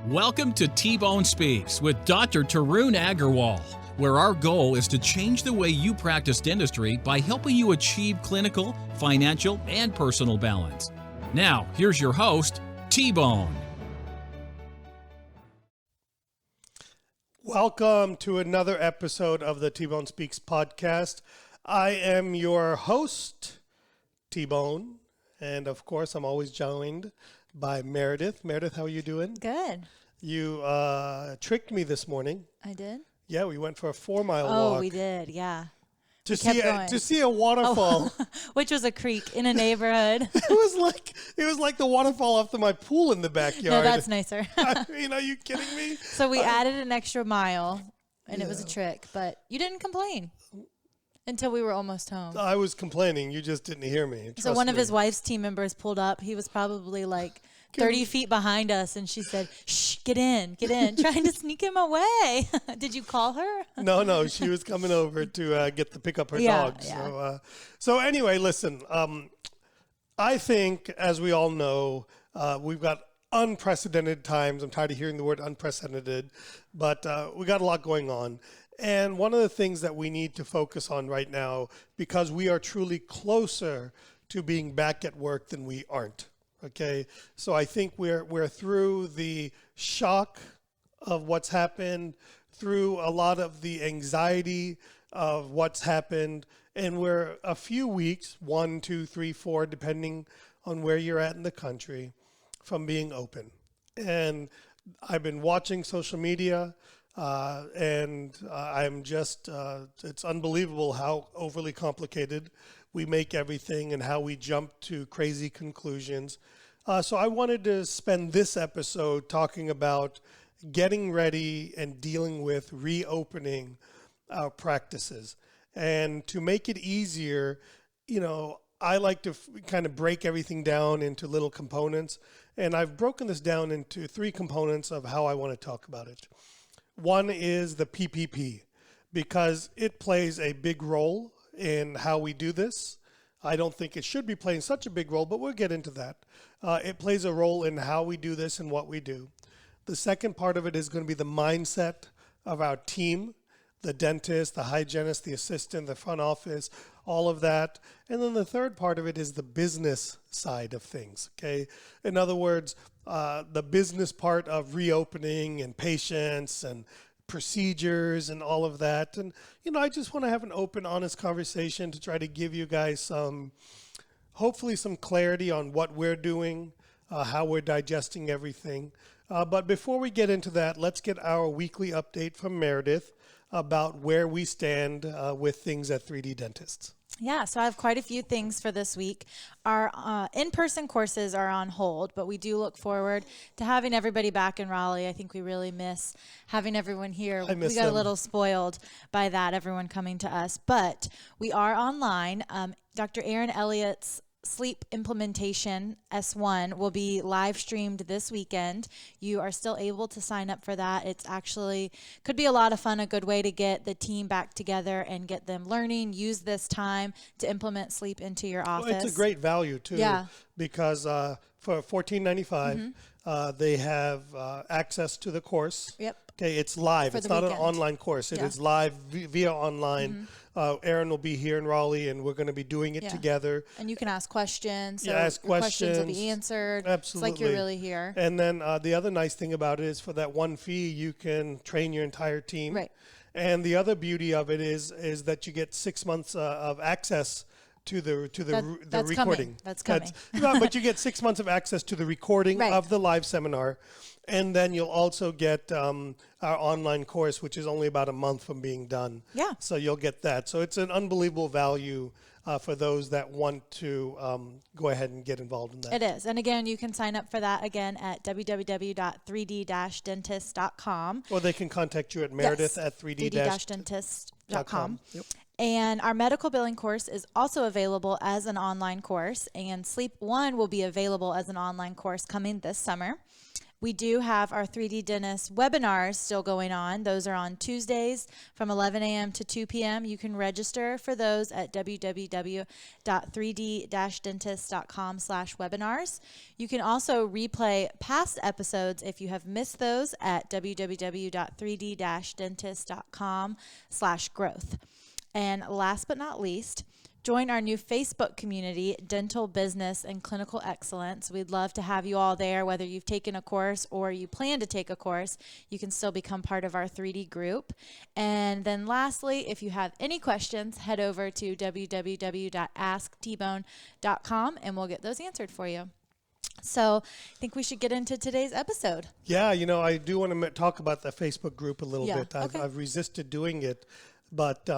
Welcome to T-Bone Speaks with Dr. Tarun Agarwal, where our goal is to change the way you practice dentistry by helping you achieve clinical, financial, and personal balance. Now, here's your host, T-Bone. Welcome to another episode of the T-Bone Speaks podcast. I am your host, T-Bone, and of course, I'm always joined by Meredith. Meredith, how are you doing? Good. You tricked me this morning. I did? Yeah, we went for a 4-mile walk. Oh, we did, yeah. To see a waterfall. Oh, which was a creek in a neighborhood. It was like the waterfall after my pool in the backyard. No, that's nicer. I mean, are you kidding me? So we added an extra mile, and it was a trick, but you didn't complain until we were almost home. I was complaining. You just didn't hear me. So one of his wife's team members pulled up. He was probably like 30 feet behind us, and she said, "Shh, get in," trying to sneak him away. Did you call her? No, she was coming over to pick up her dog. Yeah. So anyway, listen, I think, as we all know, we've got unprecedented times. I'm tired of hearing the word unprecedented, but we got a lot going on. And one of the things that we need to focus on right now, because we are truly closer to being back at work than we aren't. Okay, so I think we're through the shock of what's happened, through a lot of the anxiety of what's happened, and we're a few weeks, 1, 2, 3, 4, depending on where you're at in the country, from being open. And I've been watching social media, and I'm just, it's unbelievable how overly complicated we make everything and how we jump to crazy conclusions. So I wanted to spend this episode talking about getting ready and dealing with reopening our practices. And to make it easier, I like to kind of break everything down into little components. And I've broken this down into 3 components of how I want to talk about it. One is the PPP, because it plays a big role in how we do this. I don't think it should be playing such a big role, but we'll get into that. It plays a role in how we do this and what we do. The second part of it is going to be the mindset of our team, the dentist, the hygienist, the assistant, the front office, all of that. And then the third part of it is the business side of things, okay? In other words, the business part of reopening and patients and procedures and all of that. And, I just want to have an open, honest conversation to try to give you guys hopefully some clarity on what we're doing, how we're digesting everything. But before we get into that, let's get our weekly update from Meredith about where we stand with things at 3D Dentists. Yeah, so I have quite a few things for this week. Our in-person courses are on hold, but we do look forward to having everybody back in Raleigh. I think we really miss having everyone here. We got a little spoiled by that, everyone coming to us. But we are online. Dr. Aaron Elliott's Sleep Implementation S1 will be live streamed this weekend. You are still able to sign up for that. It's actually could be a lot of fun, a good way to get the team back together and get them learning. Use this time to implement sleep into your office. Well, it's a great value too, because for $14.95, they have access to the course. Yep. Okay, it's live. It's not weekend. An online course. It is live via online. Aaron will be here in Raleigh, and we're going to be doing it together. And you can ask questions. So ask questions will be answered. Absolutely. It's like you're really here. And then the other nice thing about it is for that one fee, you can train your entire team. Right. And the other beauty of it is that you get 6 months of access to the recording. That's coming. But you get 6 months of access to the recording of the live seminar. And then you'll also get our online course, which is only about a month from being done. Yeah. So you'll get that. So it's an unbelievable value for those that want to go ahead and get involved in that. It is. And again, you can sign up for that again at www.3d-dentist.com. Or they can contact you at Meredith at 3d-dentist.com. Yep. And our medical billing course is also available as an online course. And Sleep 1 will be available as an online course coming this summer. We do have our 3D dentist webinars still going on. Those are on Tuesdays from 11 a.m. to 2 p.m. You can register for those at www.3d-dentist.com/webinars. You can also replay past episodes if you have missed those at www.3d-dentist.com/growth. And last but not least, join our new Facebook community, Dental Business and Clinical Excellence. We'd love to have you all there, whether you've taken a course or you plan to take a course. You can still become part of our 3D group. And then lastly, if you have any questions, head over to www.asktbone.com and we'll get those answered for you. So I think we should get into today's episode. Yeah, I do want to talk about the Facebook group a little bit. Okay. I've resisted doing it, but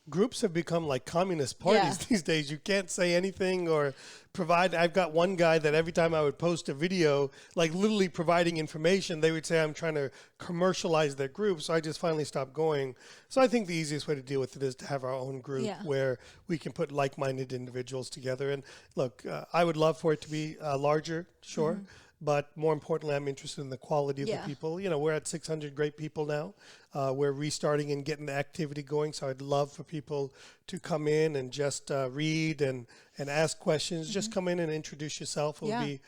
groups have become like communist parties these days. You can't say anything or provide. I've got one guy that every time I would post a video, like literally providing information, they would say I'm trying to commercialize their group. So I just finally stopped going. So I think the easiest way to deal with it is to have our own group where we can put like-minded individuals together. And look, I would love for it to be larger, sure. Mm-hmm. But more importantly, I'm interested in the quality of the people. We're at 600 great people now. We're restarting and getting the activity going. So I'd love for people to come in and just read and ask questions. Mm-hmm. Just come in and introduce yourself. It would be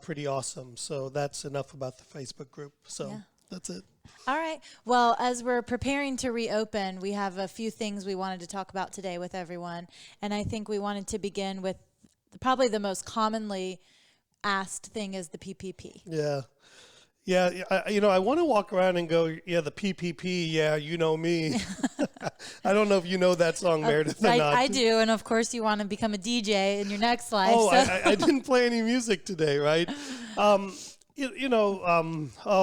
pretty awesome. So that's enough about the Facebook group. So that's it. All right. Well, as we're preparing to reopen, we have a few things we wanted to talk about today with everyone. And I think we wanted to begin with probably the most commonly asked thing is the PPP. Yeah. I want to walk around and go, the PPP. Yeah, you know me. I don't know if you know that song, Meredith, or not. I do, and of course you want to become a DJ in your next life. Oh, so. I didn't play any music today, right? Oh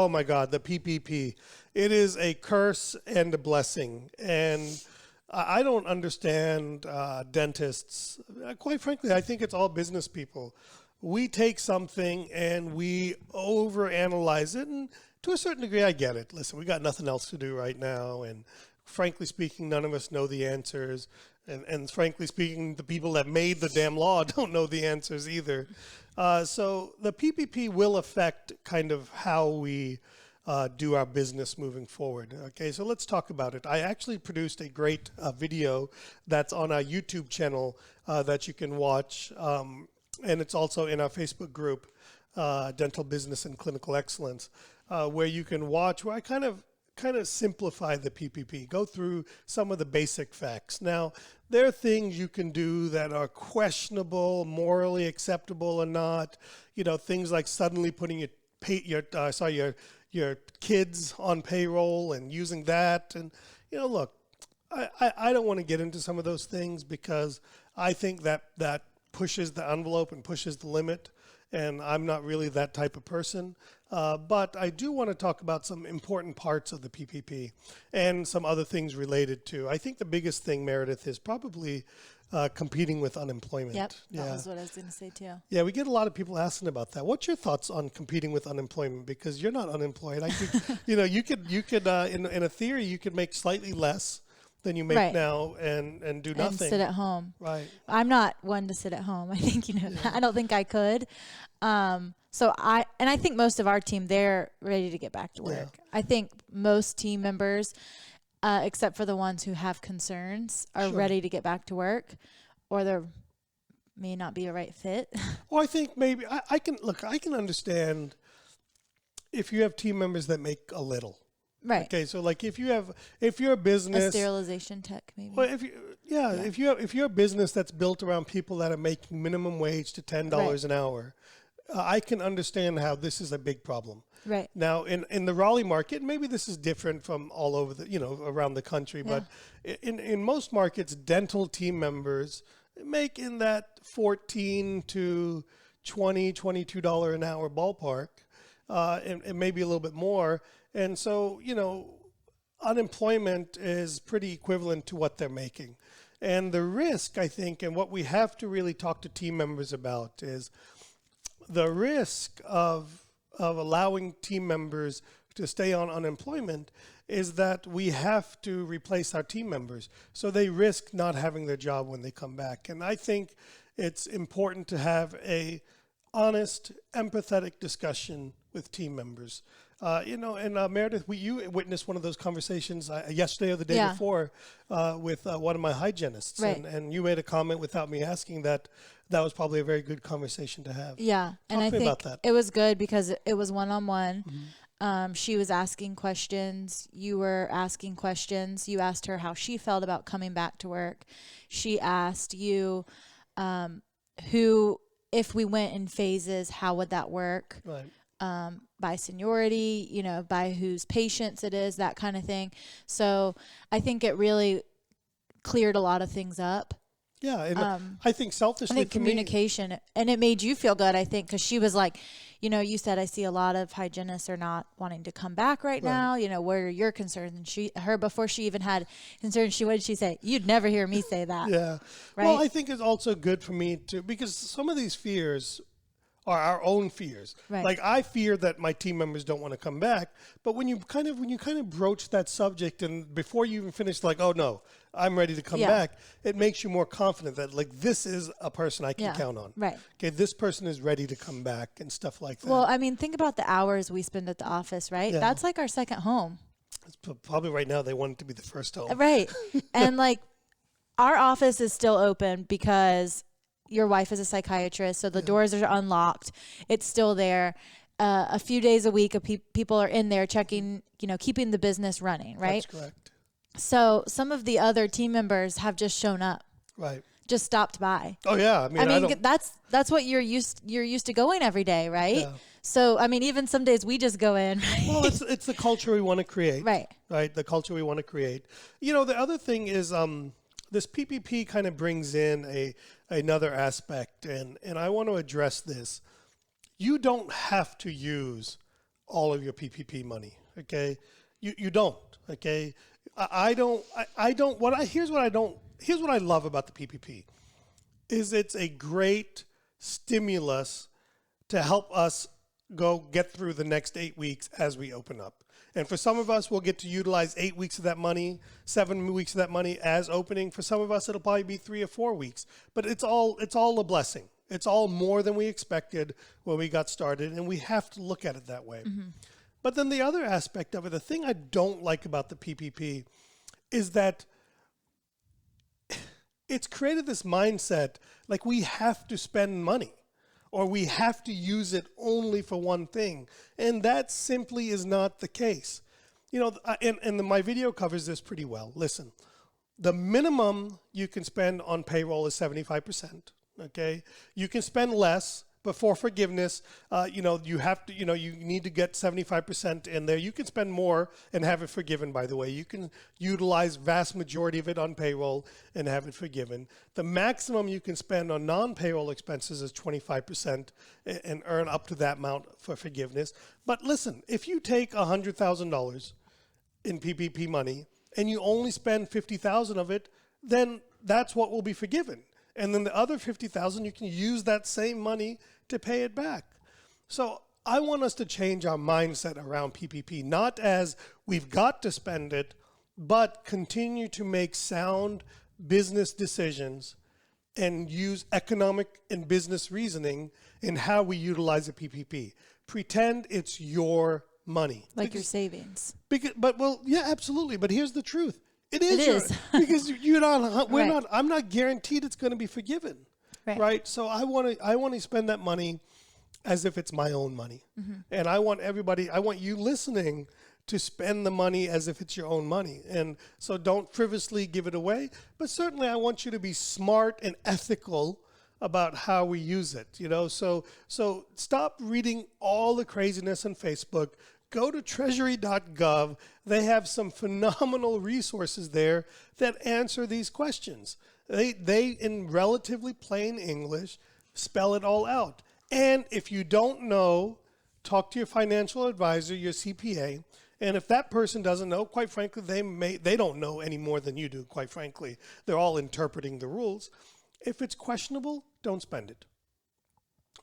my God, the PPP. It is a curse and a blessing, and I don't understand dentists. Quite frankly, I think it's all business people. We take something and we overanalyze it, and to a certain degree, I get it. Listen, we got nothing else to do right now, and frankly speaking, none of us know the answers, and frankly speaking, the people that made the damn law don't know the answers either. So the PPP will affect kind of how we do our business moving forward. Okay, so let's talk about it. I actually produced a great video that's on our YouTube channel that you can watch. And it's also in our Facebook group, Dental Business and Clinical Excellence, where you can watch, where I kind of simplify the PPP, go through some of the basic facts. Now, there are things you can do that are questionable, morally acceptable or not. Things like suddenly putting your kids on payroll and using that. And, look, I don't want to get into some of those things because I think that pushes the envelope and pushes the limit, and I'm not really that type of person. But I do want to talk about some important parts of the PPP and some other things related to. I think the biggest thing, Meredith, is probably competing with unemployment. Yep, that was what I was going to say too. Yeah, we get a lot of people asking about that. What's your thoughts on competing with unemployment? Because you're not unemployed. I think, you could in a theory, you could make slightly less than you make now and do nothing. And sit at home. Right. I'm not one to sit at home. I think that. I don't think I could. So I think most of our team, they're ready to get back to work. Yeah. I think most team members, except for the ones who have concerns, are ready to get back to work, or they may not be a right fit. Well, I think maybe I can understand if you have team members that make a little. Right. Okay, so like if you're a business, a sterilization tech maybe. Well, if you're a business that's built around people that are making minimum wage to $10 an hour, I can understand how this is a big problem. Right. Now in the Raleigh market, maybe this is different from all over around the country, but in most markets, dental team members make in that $14 to $22 an hour ballpark, and maybe a little bit more. And so, unemployment is pretty equivalent to what they're making. And the risk, I think, and what we have to really talk to team members about is the risk of allowing team members to stay on unemployment is that we have to replace our team members. So they risk not having their job when they come back. And I think it's important to have a honest, empathetic discussion with team members. And Meredith, you witnessed one of those conversations yesterday or the day before with one of my hygienists. Right. And you made a comment without me asking that was probably a very good conversation to have. Yeah. Talk to me about that. It was good because it was one-on-one. She was asking questions. You were asking questions. You asked her how she felt about coming back to work. She asked you if we went in phases, how would that work? Right. By seniority, by whose patients it is, that kind of thing. So I think it really cleared a lot of things up. Yeah, and I think selfishly, I think communication, and it made you feel good, I think, because she was like, you said, I see a lot of hygienists are not wanting to come back right now. What are your concerns? And before she even had concerns, what did she say? You'd never hear me say that. Yeah. Right? Well, I think it's also good for me because some of these fears are our own fears. Right. Like I fear that my team members don't want to come back, but when you kind of broach that subject and before you even finish, like, oh no, I'm ready to come back, it makes you more confident that like this is a person I can count on. Right. Okay, this person is ready to come back and stuff like that. Well, I mean, think about the hours we spend at the office, right? Yeah. That's like our second home. It's probably right now they want it to be the first home. Right. And like our office is still open because your wife is a psychiatrist, so the doors are unlocked. It's still there. A few days a week, people are in there checking, keeping the business running, right? That's correct. So some of the other team members have just shown up, right? Just stopped by. Oh yeah, I mean that's what you're used to going every day, right? Yeah. So I mean, even some days we just go in. Right? Well, it's the culture we want to create, right? Right, the culture we want to create. The other thing is this PPP kind of brings in another aspect, and I want to address this. You don't have to use all of your PPP money, okay? You don't, okay? Here's what I love about the PPP is it's a great stimulus to help us get through the next 8 weeks as we open up. And for some of us, we'll get to utilize 8 weeks of that money, 7 weeks of that money as opening. For some of us, it'll probably be 3 or 4 weeks. But it's all a blessing. It's all more than we expected when we got started, and we have to look at it that way. Mm-hmm. But then the other aspect of it, the thing I don't like about the PPP is that it's created this mindset like we have to spend money or we have to use it only for one thing. And that simply is not the case. My video covers this pretty well. Listen, the minimum you can spend on payroll is 75%. Okay, you can spend less, but for forgiveness, you have to, you need to get 75% in there. You can spend more and have it forgiven, by the way. You can utilize vast majority of it on payroll and have it forgiven. The maximum you can spend on non-payroll expenses is 25% and earn up to that amount for forgiveness. But listen, if you take $100,000 in PPP money and you only spend $50,000 of it, then that's what will be forgiven. And then the other $50,000, you can use that same money to pay it back. So I want us to change our mindset around PPP, not as we've got to spend it, but continue to make sound business decisions and use economic and business reasoning in how we utilize a PPP. Pretend it's your money. Like your savings. Yeah, absolutely. But here's the truth. It is. Because I'm not guaranteed it's going to be forgiven. Right? So I want to spend that money as if it's my own money. Mm-hmm. And I want you listening to spend the money as if it's your own money. And so don't frivolously give it away, but certainly I want you to be smart and ethical about how we use it, So stop reading all the craziness on Facebook. Go to treasury.gov. They have some phenomenal resources there that answer these questions. They in relatively plain English, spell it all out. And if you don't know, talk to your financial advisor, your CPA. And if that person doesn't know, quite frankly, they don't know any more than you do, quite frankly. They're all interpreting the rules. If it's questionable, don't spend it.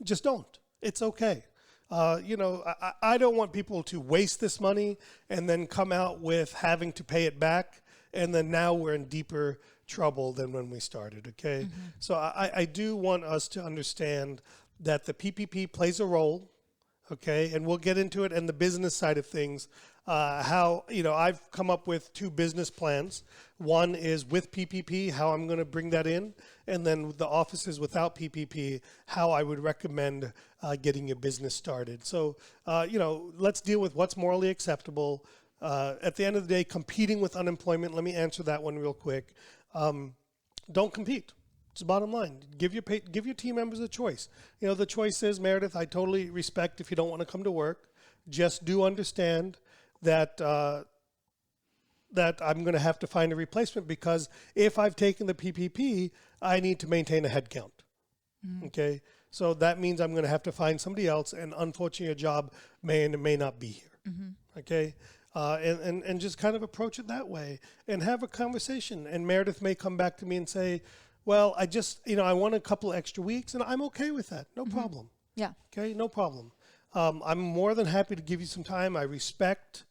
Just don't. It's okay. I don't want people to waste this money and then come out with having to pay it back, and then now we're in deeper trouble than when we started, okay? Mm-hmm. So I do want us to understand that the PPP plays a role, okay? And we'll get into it and the business side of things. How, I've come up with 2 business plans. One is with PPP, how I'm going to bring that in. And then the offices without PPP, how I would recommend getting your business started. So, let's deal with what's morally acceptable. At the end of the day, competing with unemployment, let me answer that one real quick. Don't compete. It's the bottom line. Give your team members a choice. The choice is, Meredith, I totally respect if you don't want to come to work. Just do understand that that I'm going to have to find a replacement, because if I've taken the PPP, I need to maintain a head count. Okay? So that means I'm going to have to find somebody else, and unfortunately a job may not be here. Okay? And just kind of approach it that way and have a conversation. And Meredith may come back to me and say, well, I just, I want a couple extra weeks, and I'm okay with that. No problem. Yeah. Okay? No problem. I'm more than happy to give you some time. I respect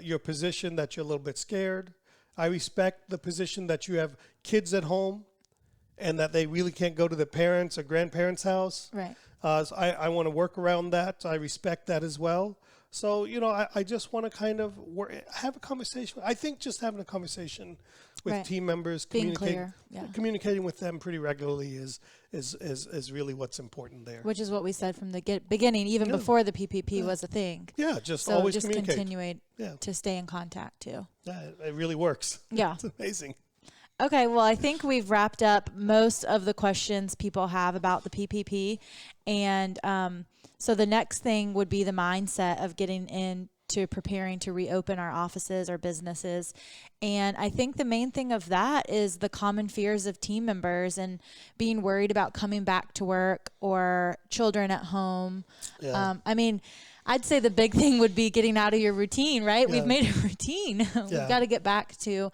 your position that you're a little bit scared. I respect the position that you have kids at home and that they really can't go to their parents' or grandparents' house. Right. So I want to work around that. So I respect that as well. So, I just want to kind of have a conversation. I think just having a conversation with team members, communicating with them pretty regularly is really what's important there. Which is what we said from the beginning, even before the PPP was a thing. Yeah, just always just communicate. continue to stay in contact too. Yeah, it really works. Yeah. It's amazing. Okay, well, I think we've wrapped up most of the questions people have about the PPP. And so the next thing would be the mindset of getting into preparing to reopen our offices or businesses. And I think the main thing of that is the common fears of team members and being worried about coming back to work or children at home. Yeah. I'd say the big thing would be getting out of your routine, right? Yeah. We've made a routine. We've got to get back to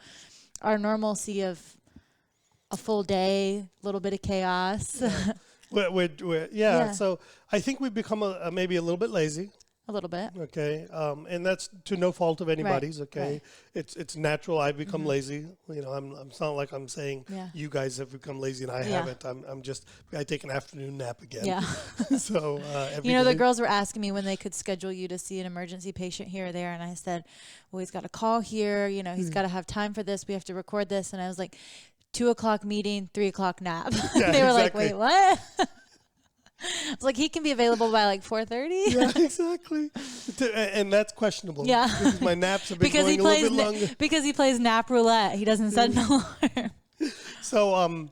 our normalcy of a full day, a little bit of chaos. Yeah. So I think we've become maybe a little bit lazy. A little bit. Okay. And that's to no fault of anybody's. Right. Okay. Right. It's natural. I've become lazy. It's not like I'm saying you guys have become lazy and I haven't. I take an afternoon nap again. Yeah. So, the girls were asking me when they could schedule you to see an emergency patient here or there. And I said, well, he's got a call here. He's got to have time for this. We have to record this. And I was like, 2:00 meeting, 3:00 nap. Yeah, they were exactly. like, wait, what? I was like, he can be available by like 4:30. Yeah, exactly. And that's questionable. Yeah. Because my naps have been going a little bit longer. Because he plays nap roulette. He doesn't set an alarm. So,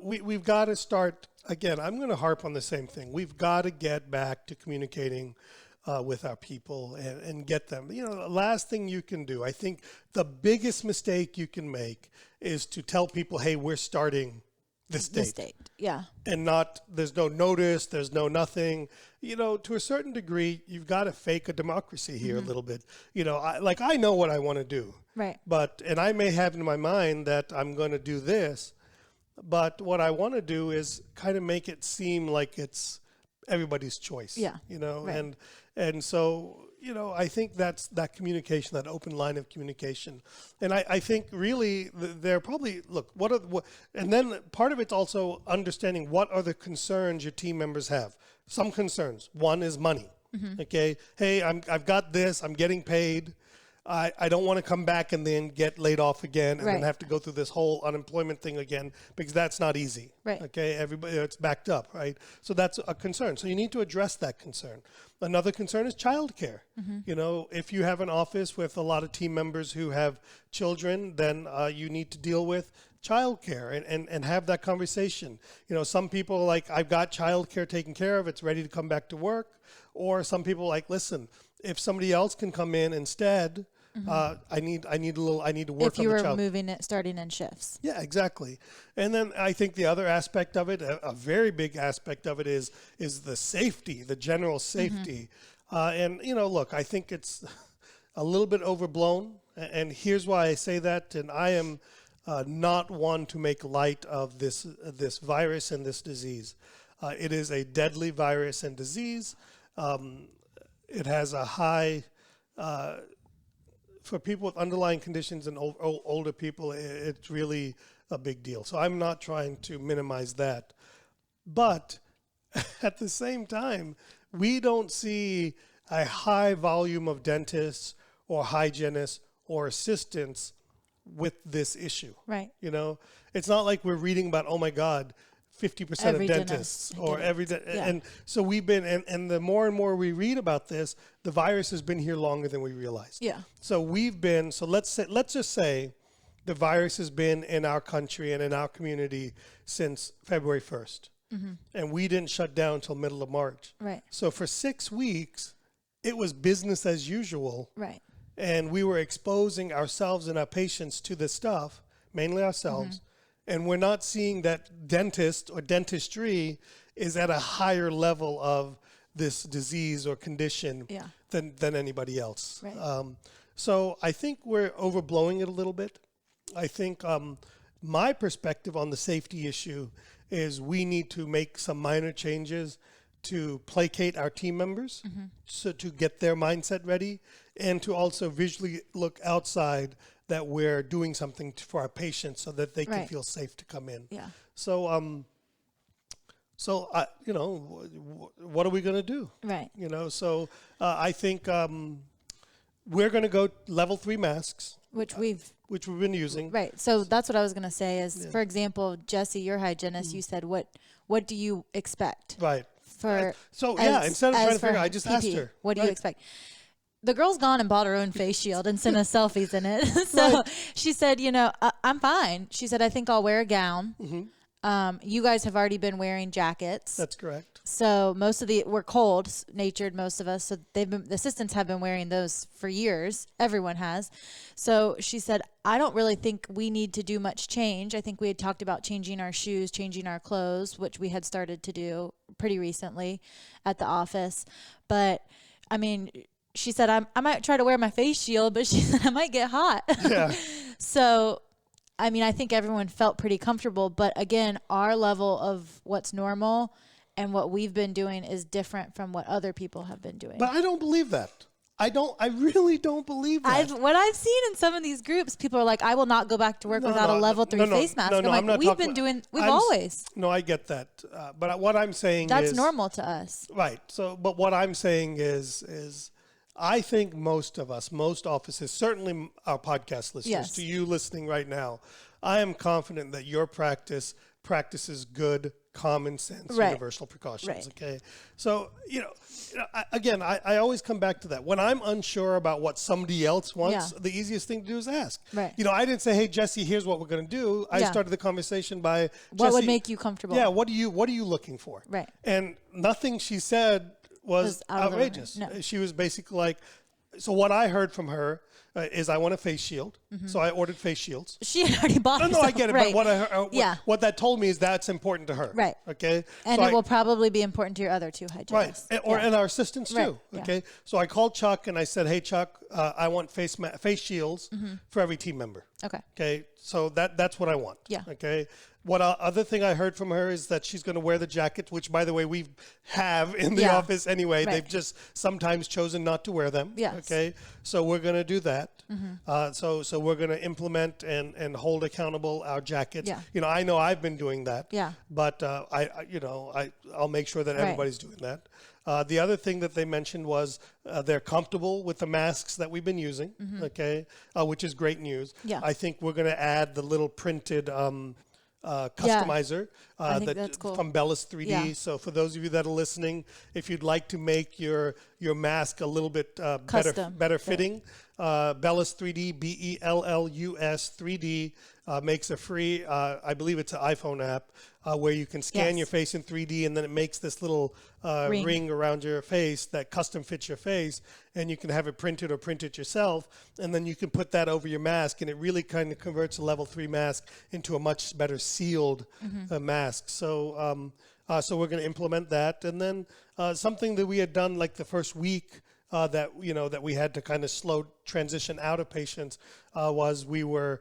we've got to start, again, I'm going to harp on the same thing. We've got to get back to communicating with our people and get them. The last thing you can do, I think the biggest mistake you can make is to tell people, hey, we're starting this date. Yeah. And there's no notice, there's no nothing. To a certain degree, you've got to fake a democracy here a little bit. I know what I want to do. Right. And I may have in my mind that I'm going to do this, but what I want to do is kind of make it seem like it's everybody's choice. Yeah. Right. And so, I think that's that communication, that open line of communication. And I think really they're probably, and then part of it's also understanding what are the concerns your team members have. Some concerns. One is money. Okay. Hey, I've got this, I'm getting paid. I don't want to come back and then get laid off again and then have to go through this whole unemployment thing again, because that's not easy. Right. Okay. Everybody, it's backed up, right? So that's a concern. So you need to address that concern. Another concern is childcare. If you have an office with a lot of team members who have children, then you need to deal with childcare and have that conversation. Some people are like, I've got childcare taken care of, it's ready to come back to work. Or some people are like, listen, if somebody else can come in instead, I need to work on the child. If you were starting in shifts. Yeah, exactly. And then I think the other aspect of it, a very big aspect of it is the safety, the general safety. I think it's a little bit overblown. And here's why I say that. And I am not one to make light of this virus and this disease. It is a deadly virus and disease. It has a high, for people with underlying conditions and older people, it's really a big deal. So I'm not trying to minimize that. But at the same time, we don't see a high volume of dentists or hygienists or assistants with this issue. Right. You know, it's not like we're reading about, oh my God, 50% of dentists or every and so we've been and the more and more we read about this, the virus has been here longer than we realized. Yeah. So let's just say the virus has been in our country and in our community since February 1st. Mm-hmm. And we didn't shut down until middle of March. Right. So for 6 weeks, it was business as usual. Right. And we were exposing ourselves and our patients to this stuff, mainly ourselves. Mm-hmm. And we're not seeing that dentist or dentistry is at a higher level of this disease or condition than anybody else. Right. So I think we're overblowing it a little bit. I think my perspective on the safety issue is we need to make some minor changes to placate our team members, so to get their mindset ready, and to also visually look outside that we're doing something for our patients so that they can feel safe to come in. Yeah. So, what are we going to do? Right. You know, so I think we're going to go level 3 masks, which we've been using. Right. So that's what I was going to say is, for example, Jesse, your hygienist, you said, what do you expect? Right. For instead of trying to figure out, I just asked her. What do you expect? The girl's gone and bought her own face shield and sent us selfies in it. So she said, I'm fine. She said, I think I'll wear a gown. Mm-hmm. You guys have already been wearing jackets. That's correct. So we're cold natured, most of us. So the assistants have been wearing those for years. Everyone has. So she said, I don't really think we need to do much change. I think we had talked about changing our shoes, changing our clothes, which we had started to do pretty recently at the office. But I mean, she said, I might try to wear my face shield, but she said I might get hot. Yeah. So, I mean, I think everyone felt pretty comfortable. But again, our level of what's normal and what we've been doing is different from what other people have been doing. But I don't believe that. I really don't believe that. What I've seen in some of these groups, people are like, I will not go back to work without a level 3 face mask. I'm like, we've always. No, I get that. But what I'm saying that's normal to us. Right. So, but what I'm saying is I think most offices, certainly our podcast listeners, to you listening right now, I am confident that your practice practices good, common sense, universal precautions. Right. Okay. So, I always come back to that. When I'm unsure about what somebody else wants, the easiest thing to do is ask. Right. I didn't say, hey, Jesse, here's what we're going to do. I started the conversation by, what would make you comfortable? Yeah. What are you looking for? Right. And nothing she said was outrageous. No. She was basically like, so what I heard from her is I want a face shield. Mm-hmm. So I ordered face shields. She had already bought No, I get it. Right. But what that told me is that's important to her. Right. Okay. And it will probably be important to your other 2 hygienists. Right. And our assistants too. Okay. Yeah. So I called Chuck and I said, hey, Chuck, I want face shields for every team member. Okay. Okay. So that's what I want. Yeah. Okay. What other thing I heard from her is that she's going to wear the jacket, which, by the way, we have in the office anyway. Right. They've just sometimes chosen not to wear them. Yes. Okay. So we're going to do that. Mm-hmm. So we're going to implement and hold accountable our jackets. Yeah. I know I've been doing that. Yeah. But I'll make sure that everybody's doing that. The other thing that they mentioned was they're comfortable with the masks that we've been using. Mm-hmm. Okay. Which is great news. Yeah. I think we're going to add the little printed customizer that's cool. from Bellis 3D. Yeah. So for those of you that are listening, if you'd like to make your mask a little bit better fitting, Bellis 3D, Bellus 3D makes a free, I believe it's an iPhone app, where you can scan your face in 3D and then it makes this little ring around your face that custom fits your face, and you can have it printed or print it yourself, and then you can put that over your mask, and it really kind of converts a level 3 mask into a much better sealed mask. So we're going to implement that. And then something that we had done like the first week that we had to kind of slow transition out of patients was we were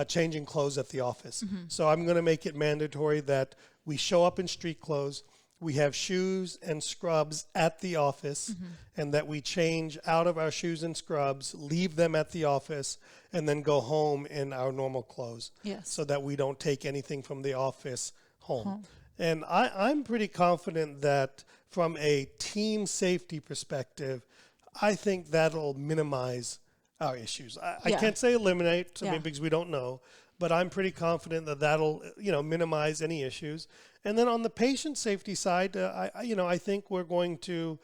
changing clothes at the office. Mm-hmm. So I'm going to make it mandatory that we show up in street clothes, we have shoes and scrubs at the office, and that we change out of our shoes and scrubs, leave them at the office, and then go home in our normal clothes. Yes. So that we don't take anything from the office home. And I'm pretty confident that from a team safety perspective, I think that'll minimize our issues. I can't say eliminate, because we don't know, but I'm pretty confident that that'll minimize any issues. And then on the patient safety side, I think we're going to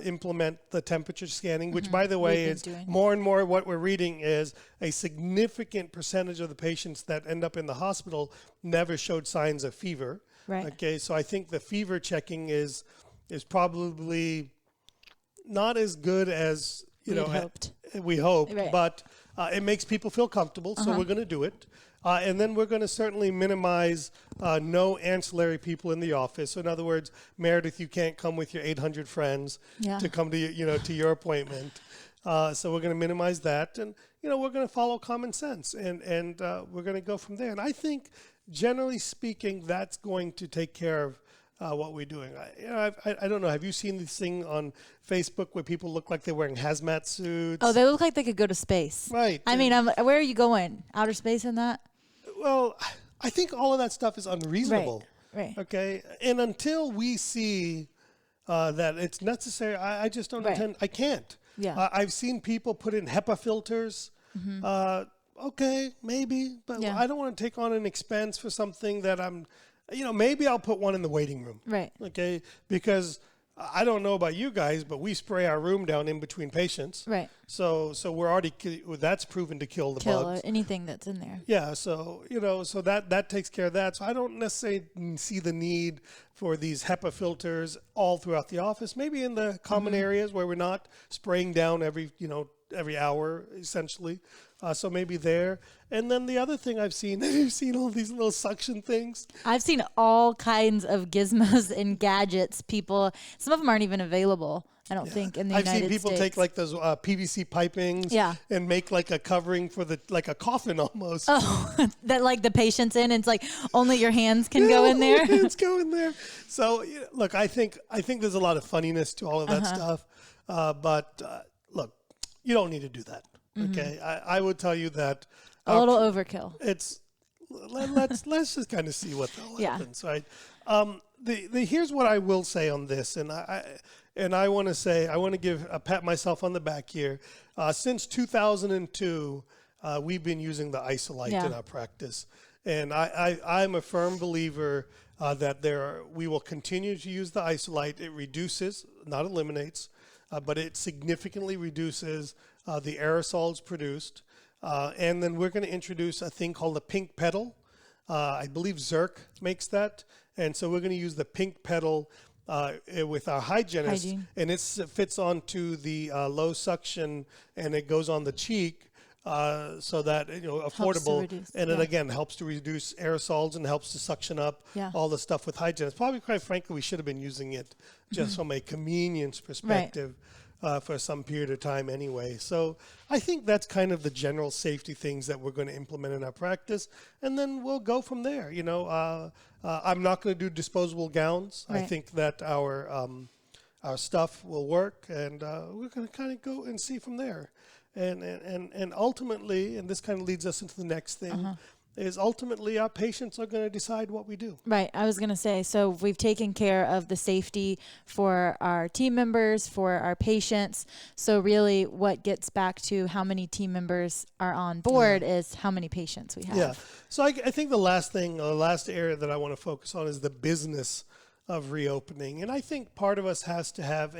implement the temperature scanning, which, by the way, is more and more what we're reading is a significant percentage of the patients that end up in the hospital never showed signs of fever. Right. Okay, so I think the fever checking is probably not as good as we hoped, right. but it makes people feel comfortable, so we're going to do it. And then we're going to certainly minimize no ancillary people in the office. So in other words, Meredith, you can't come with your 800 friends to come to to your appointment. So we're going to minimize that, and we're going to follow common sense, and we're going to go from there. And I think, generally speaking, that's going to take care of what we're doing. I don't know. Have you seen this thing on Facebook where people look like they're wearing hazmat suits? Oh, they look like they could go to space. Right. I mean, where are you going? Outer space in that? Well, I think all of that stuff is unreasonable. Right. Okay. And until we see that it's necessary, I just don't intend. I can't. Yeah. I've seen people put in HEPA filters. Okay, maybe, but I don't want to take on an expense for something that maybe I'll put one in the waiting room. Right. Okay. Because I don't know about you guys, but we spray our room down in between patients. Right. So we're already, that's proven to kill the bugs. Anything that's in there. Yeah. So, so that takes care of that. So I don't necessarily see the need for these HEPA filters all throughout the office, maybe in the common areas where we're not spraying down every hour, essentially. So maybe there. And then the other thing I've seen, have you seen all these little suction things? I've seen all kinds of gizmos and gadgets. Some of them aren't even available, I don't think, in the United States. I've seen people take like those PVC pipings and make like a covering for like a coffin almost. Oh, that like the patient's in, and it's like only your hands can go in there. Hands go in there. So look, I think there's a lot of funniness to all of that stuff. But look, you don't need to do that. Okay, I would tell you that a little overkill. It's let's just kind of see what happens, right? Here's what I will say on this, and I want to give a pat myself on the back here. Since 2002, we've been using the Isolite in our practice, and I'm a firm believer that we will continue to use the Isolite. It reduces, not eliminates, but it significantly reduces the aerosols produced. And then we're going to introduce a thing called the pink pedal. I believe Zerk makes that. And so we're going to use the pink pedal with our hygienist. And it fits onto the low suction, and it goes on the cheek so that, affordable. And it, again, helps to reduce aerosols and helps to suction up all the stuff with hygienist. Probably, quite frankly, we should have been using it just from a convenience perspective. For some period of time anyway. So I think that's kind of the general safety things that we're going to implement in our practice, and then we'll go from there. I'm not going to do disposable gowns. Right. I think that our stuff will work, and we're going to kind of go and see from there. And ultimately, and this kind of leads us into the next thing, is ultimately our patients are going to decide what we do. Right. I was going to say, so we've taken care of the safety for our team members, for our patients. So really what gets back to how many team members are on board is how many patients we have. Yeah. So I think the last area that I want to focus on is the business of reopening. And I think part of us has to have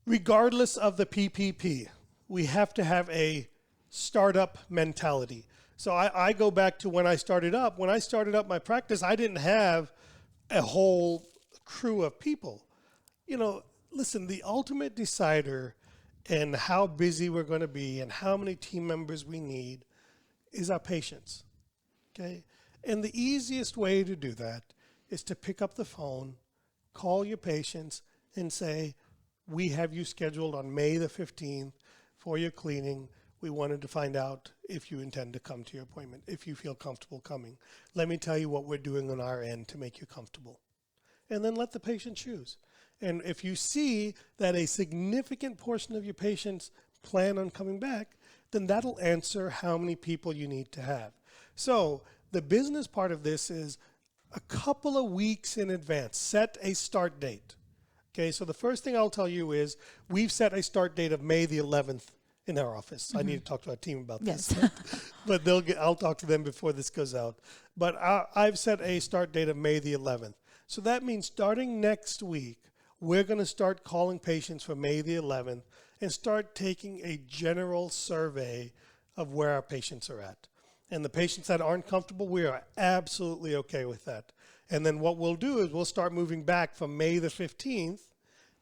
regardless of the PPP, we have to have a startup mentality. So I go back to when I started up. When I started up my practice, I didn't have a whole crew of people. Listen, the ultimate decider in how busy we're going to be and how many team members we need is our patients. Okay? And the easiest way to do that is to pick up the phone, call your patients, and say, we have you scheduled on May the 15th for your cleaning. We wanted to find out if you intend to come to your appointment, if you feel comfortable coming. Let me tell you what we're doing on our end to make you comfortable. And then let the patient choose. And if you see that a significant portion of your patients plan on coming back, then that'll answer how many people you need to have. So the business part of this is a couple of weeks in advance. Set a start date. Okay, so the first thing I'll tell you is we've set a start date of May the 11th in our office. I need to talk to our team about this. But I'll talk to them before this goes out. But I've set a start date of May the 11th. So that means starting next week, we're going to start calling patients for May the 11th and start taking a general survey of where our patients are at. And the patients that aren't comfortable, we are absolutely okay with that. And then what we'll do is we'll start moving back from May the 15th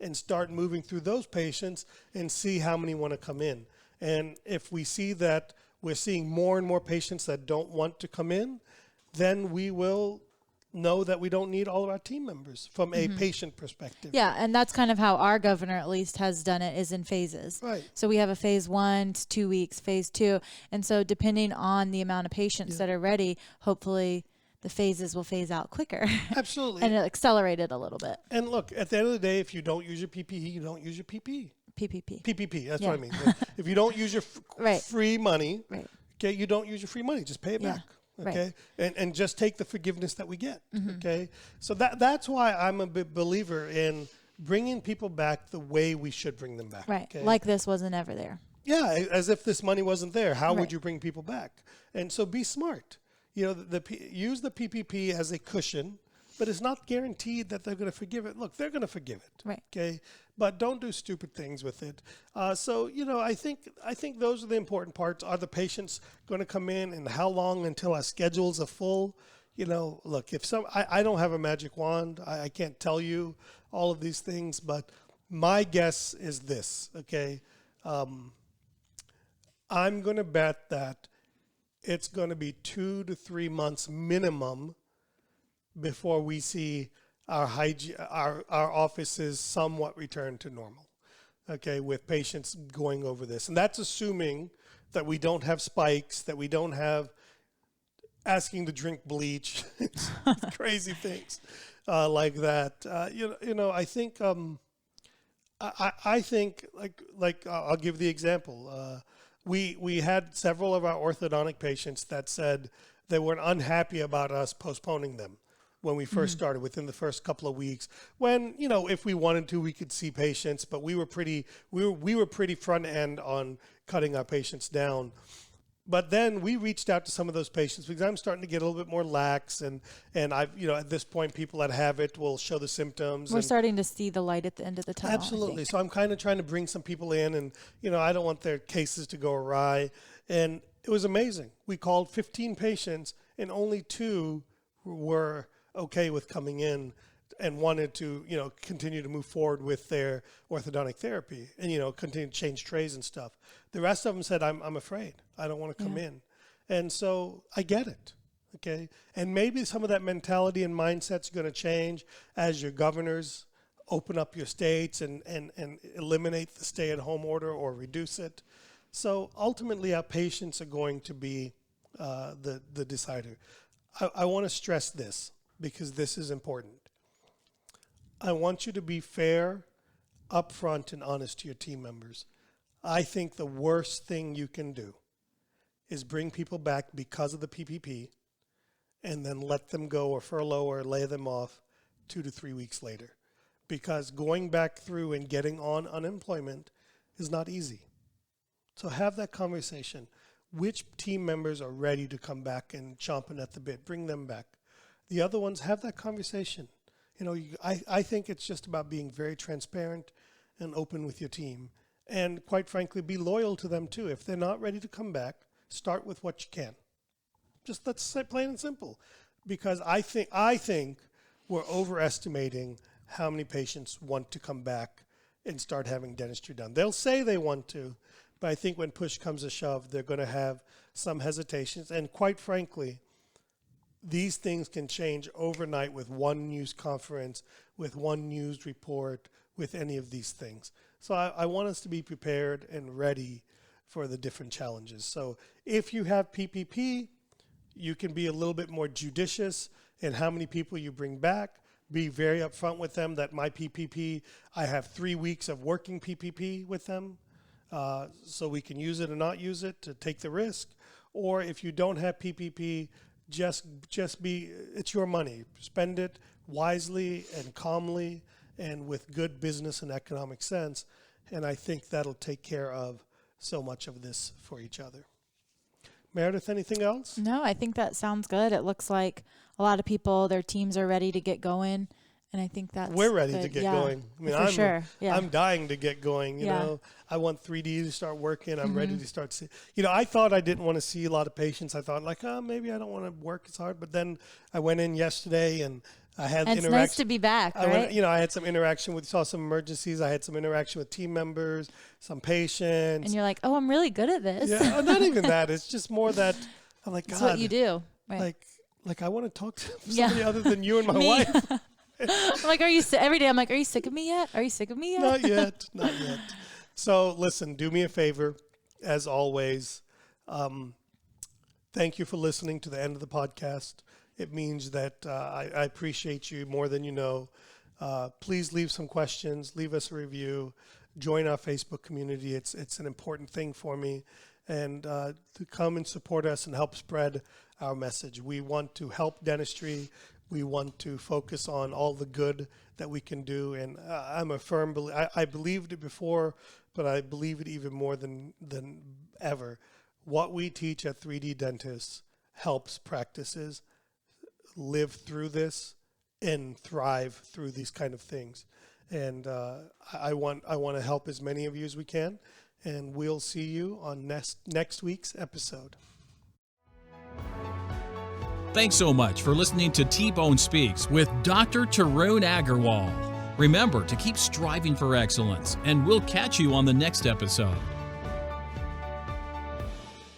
and start moving through those patients and see how many want to come in. And if we see that we're seeing more and more patients that don't want to come in, then we will know that we don't need all of our team members from a patient perspective. Yeah, and that's kind of how our governor at least has done it, is in phases. Right. So we have a phase 1, 2 weeks, phase 2. And so depending on the amount of patients that are ready, hopefully the phases will phase out quicker. Absolutely. And it'll accelerate it a little bit. And look, at the end of the day, if you don't use your PPE, you don't use your PPE. PPP, that's what I mean. If you don't use your free money, okay, you don't use your free money. Just pay it back. Okay, and just take the forgiveness that we get. Okay, so that's why I'm a big believer in bringing people back the way we should bring them back. Right, okay? like this wasn't ever there. Yeah, as if this money wasn't there. How would you bring people back? And so be smart. You know, use the PPP as a cushion, but it's not guaranteed that they're going to forgive it. Look, they're going to forgive it. Right. Okay, but don't do stupid things with it. So you know, I think those are the important parts. Are the patients going to come in, and how long until our schedules are full? You know, look, I don't have a magic wand. I can't tell you all of these things, but my guess is this. Okay, I'm going to bet that it's going to be 2 to 3 months minimum before we see our offices somewhat return to normal, okay, with patients going over this. And that's assuming that we don't have spikes, that we don't have asking to drink bleach, crazy things like that. You know, I think I think like I'll give the example. We had several of our orthodontic patients that said they were unhappy about us postponing them when we first started, within the first couple of weeks, when, you know, if we wanted to, we could see patients, but we were pretty front end on cutting our patients down. But then we reached out to some of those patients because I'm starting to get a little bit more lax, and I've, you know, at this point, people that have it will show the symptoms. We're starting to see the light at the end of the tunnel. Absolutely. So I'm kind of trying to bring some people in, and, you know, I don't want their cases to go awry. And it was amazing. We called 15 patients, and only 2 were okay with coming in and wanted to, you know, continue to move forward with their orthodontic therapy and, you know, continue to change trays and stuff. The rest of them said, I'm afraid. I don't want to come in. And so I get it. Okay. And maybe some of that mentality and mindset's going to change as your governors open up your states and eliminate the stay-at-home order or reduce it. So ultimately, our patients are going to be the decider. I want to stress this, because this is important. I want you to be fair, upfront, and honest to your team members. I think the worst thing you can do is bring people back because of the PPP and then let them go or furlough or lay them off 2 to 3 weeks later. Because going back through and getting on unemployment is not easy. So have that conversation. Which team members are ready to come back and chomping at the bit? Bring them back. The other ones, have that conversation. You know, I think it's just about being very transparent and open with your team. And quite frankly, be loyal to them too. If they're not ready to come back, start with what you can. Just let's say plain and simple. Because I think we're overestimating how many patients want to come back and start having dentistry done. They'll say they want to, but I think when push comes to shove, they're going to have some hesitations. And quite frankly, these things can change overnight with one news conference, with one news report, with any of these things. So I want us to be prepared and ready for the different challenges. So if you have PPP, you can be a little bit more judicious in how many people you bring back. Be very upfront with them that my PPP, I have 3 weeks of working PPP with them, so we can use it or not use it to take the risk. Or if you don't have PPP, just it's your money. Spend it wisely and calmly and with good business and economic sense. And I think that'll take care of so much of this for each other. Meredith, anything else? No, I think that sounds good. It looks like a lot of people, their teams are ready to get going. And I think that's we're ready good. to get going. I mean, sure. Yeah. I'm dying to get going. You know, I want 3D to start working. I'm ready to start seeing. You know, I thought I didn't want to see a lot of patients. I thought like, maybe I don't want to work as hard. But then I went in yesterday and I had interaction. It's nice to be back, right? I had some interaction saw some emergencies. I had some interaction with team members, some patients. And you're like, oh, I'm really good at this. Yeah, not even that. It's just more that I'm like, God. It's what you do. Right. Like I want to talk to somebody other than you and my wife. I'm like, every day I'm like, are you sick of me yet? Are you sick of me yet? Not yet. Not yet. So listen, do me a favor, as always. Thank you for listening to the end of the podcast. It means that I appreciate you more than you know. Please leave some questions. Leave us a review. Join our Facebook community. It's an important thing for me. And to come and support us and help spread our message. We want to help dentistry. We want to focus on all the good that we can do. And I'm a firm believer. I believed it before, but I believe it even more than ever. What we teach at 3D Dentists helps practices live through this and thrive through these kind of things. And I want to help as many of you as we can. And we'll see you on next week's episode. Thanks so much for listening to T-Bone Speaks with Dr. Tarun Agarwal. Remember to keep striving for excellence, and we'll catch you on the next episode.